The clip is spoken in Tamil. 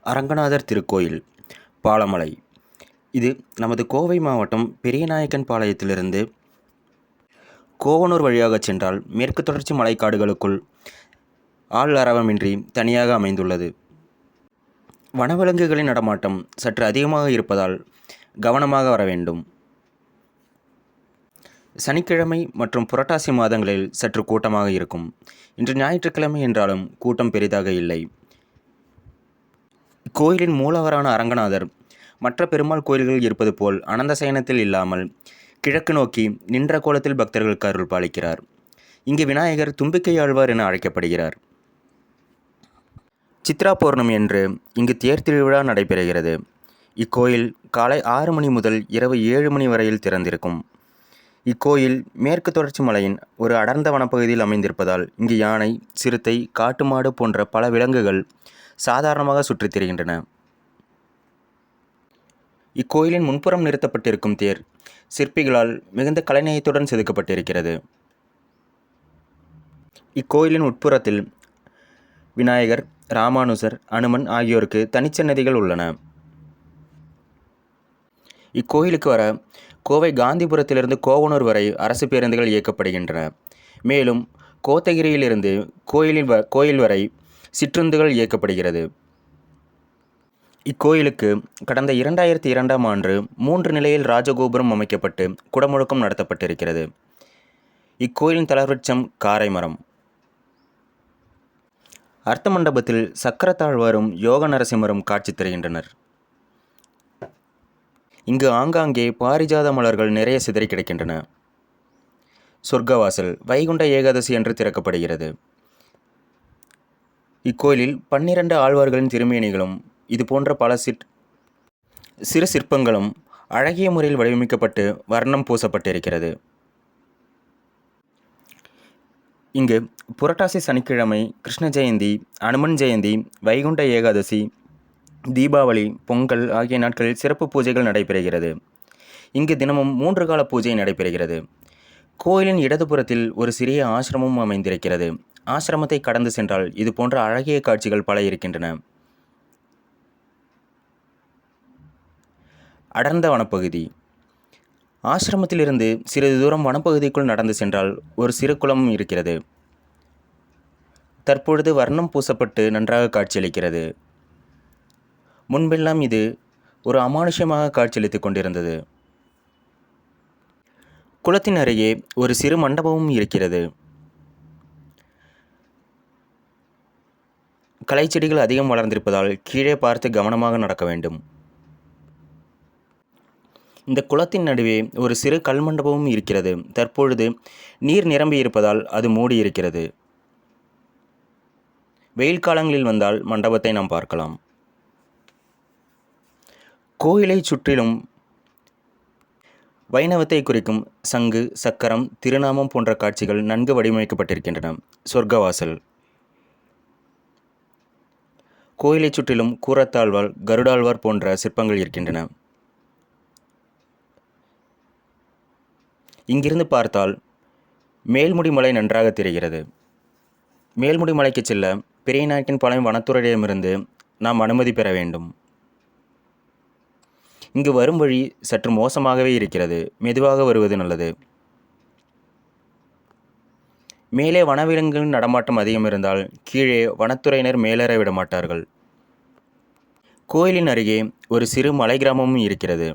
அரங்கநாதர் திருக்கோயில் பாலமலை. இது நமது கோவை மாவட்டம் பெரியநாயக்கன் பாளையத்திலிருந்து கோவனூர் வழியாக சென்றால் மேற்கு தொடர்ச்சி மலைக்காடுகளுக்குள் ஆள் அரவமின்றி தனியாக அமைந்துள்ளது. வனவிலங்குகளின் நடமாட்டம் சற்று அதிகமாக இருப்பதால் கவனமாக வர வேண்டும். சனிக்கிழமை மற்றும் புரட்டாசி மாதங்களில் சற்று கூட்டமாக இருக்கும். இன்று ஞாயிற்றுக்கிழமை என்றாலும் கூட்டம் பெரிதாக இல்லை. கோயிலின் மூலவரான அரங்கநாதர் மற்ற பெருமாள் கோயில்களில் இருப்பது போல் அனந்த சயனத்தில் இல்லாமல் கிழக்கு நோக்கி நின்ற கோலத்தில் பக்தர்களுக்கு அருள் பாலிக்கிறார். இங்கு விநாயகர் தும்பிக்கை ஆழ்வார் என அழைக்கப்படுகிறார். சித்ரா பௌர்ணமி என்று இங்கு தேர் திருவிழா நடைபெறுகிறது. இக்கோயில் காலை 6 மணி முதல் இரவு 7 மணி வரையில் திறந்திருக்கும். இக்கோயில் மேற்கு தொடர்ச்சி மலையின் ஒரு அடர்ந்த வனப்பகுதியில் அமைந்திருப்பதால் இங்கு யானை, சிறுத்தை, காட்டு மாடு போன்ற பல விலங்குகள் சாதாரணமாக சுற்றித் திரிகின்றன. இக்கோயிலின் முன்புறம் நிறுத்தப்பட்டிருக்கும் தேர் சிற்பிகளால் மிகுந்த கலைநயத்துடன் செதுக்கப்பட்டிருக்கிறது. இக்கோயிலின் உட்புறத்தில் விநாயகர், ராமானுஜர், அனுமன் ஆகியோருக்கு தனிச்சன்னதிகள் உள்ளன. இக்கோயிலுக்கு வர கோவை காந்திபுரத்திலிருந்து கோவனூர் வரை அரசு பேருந்துகள் இயக்கப்படுகின்றன. மேலும் கோத்தகிரியிலிருந்து கோயில் வரை சிற்றுந்துகள் இயக்கப்படுகிறது. இக்கோயிலுக்கு கடந்த 2002ஆம் ஆண்டு 3 நிலையில் ராஜகோபுரம் அமைக்கப்பட்டு குடமுழுக்கம் நடத்தப்பட்டிருக்கிறது. இக்கோயிலின் தலவிருட்சம் காரைமரம். அர்த்த மண்டபத்தில் சக்கரத்தாழ்வாரும் யோக நரசிம்மரும் காட்சி தருகின்றனர். இங்கு ஆங்காங்கே பாரிஜாத மலர்கள் நிறைய சிதறி கிடக்கின்றன. சொர்க்கவாசல் வைகுண்ட ஏகாதசி என்று திறக்கப்படுகிறது. இக்கோயிலில் 12 ஆழ்வார்களின் திருமேனிகளும் இது போன்ற பல சிறு சிற்பங்களும் அழகிய முறையில் வடிவமைக்கப்பட்டு வர்ணம் பூசப்பட்டிருக்கிறது. இங்கு புரட்டாசி சனிக்கிழமை, கிருஷ்ண ஜெயந்தி, அனுமன் ஜெயந்தி, வைகுண்ட ஏகாதசி, தீபாவளி, பொங்கல் ஆகிய நாட்களில் சிறப்பு பூஜைகள் நடைபெறுகிறது. இங்கு தினமும் 3 கால பூஜை நடைபெறுகிறது. கோயிலின் இடதுபுறத்தில் ஒரு சிறிய ஆசிரமமும் அமைந்திருக்கிறது. ஆசிரமத்தை கடந்து சென்றால் இது போன்ற அழகிய காட்சிகள் பல இருக்கின்றன. அடர்ந்த வனப்பகுதி. ஆசிரமத்திலிருந்து சிறிது தூரம் வனப்பகுதிக்குள் நடந்து சென்றால் ஒரு சிறு குளமும் இருக்கிறது. தற்பொழுது வர்ணம் பூசப்பட்டு நன்றாக காட்சியளிக்கிறது. முன்பெல்லாம் இது ஒரு அமானுஷ்யமாக காட்சியளித்துக் கொண்டிருந்தது. குளத்தின் அருகே ஒரு சிறு மண்டபமும் இருக்கிறது. களைச்செடிகள் அதிகம் வளர்ந்திருப்பதால் கீழே பார்த்து கவனமாக நடக்க வேண்டும். இந்த குளத்தின் நடுவே ஒரு சிறு கல் மண்டபமும் இருக்கிறது. தற்பொழுது நீர் நிரம்பி இருப்பதால் அது மூடி இருக்கிறது. வெயில் காலங்களில் வந்தால் மண்டபத்தை நாம் பார்க்கலாம். கோயிலை சுற்றிலும் வைணவத்தை குறிக்கும் சங்கு, சக்கரம், திருநாமம் போன்ற காட்சிகள் நன்கு வடிவமைக்கப்பட்டிருக்கின்றன. சொர்க்கவாசல். கோயிலை சுற்றிலும் கூரத்தாழ்வார், கருடாழ்வார் போன்ற சிற்பங்கள் இருக்கின்றன. இங்கிருந்து பார்த்தால் மேல்முடி மலை நன்றாக தெரிகிறது. மேல்முடி மலைக்கு செல்ல பெரியநாயக்கன் பாளையம் வனத்துறையிடமிருந்து நாம் அனுமதி பெற வேண்டும். இங்கு வரும் வழி சற்று மோசமாகவே இருக்கிறது. மெதுவாக வருவது நல்லது. மேலே வனவிலங்குகளின் நடமாட்டம் அதிகம் இருந்தால் கீழே வனத்துறையினர் மேலேற விட மாட்டார்கள். கோயிலின் அருகே ஒரு சிறு மலை கிராமமும் இருக்கிறது.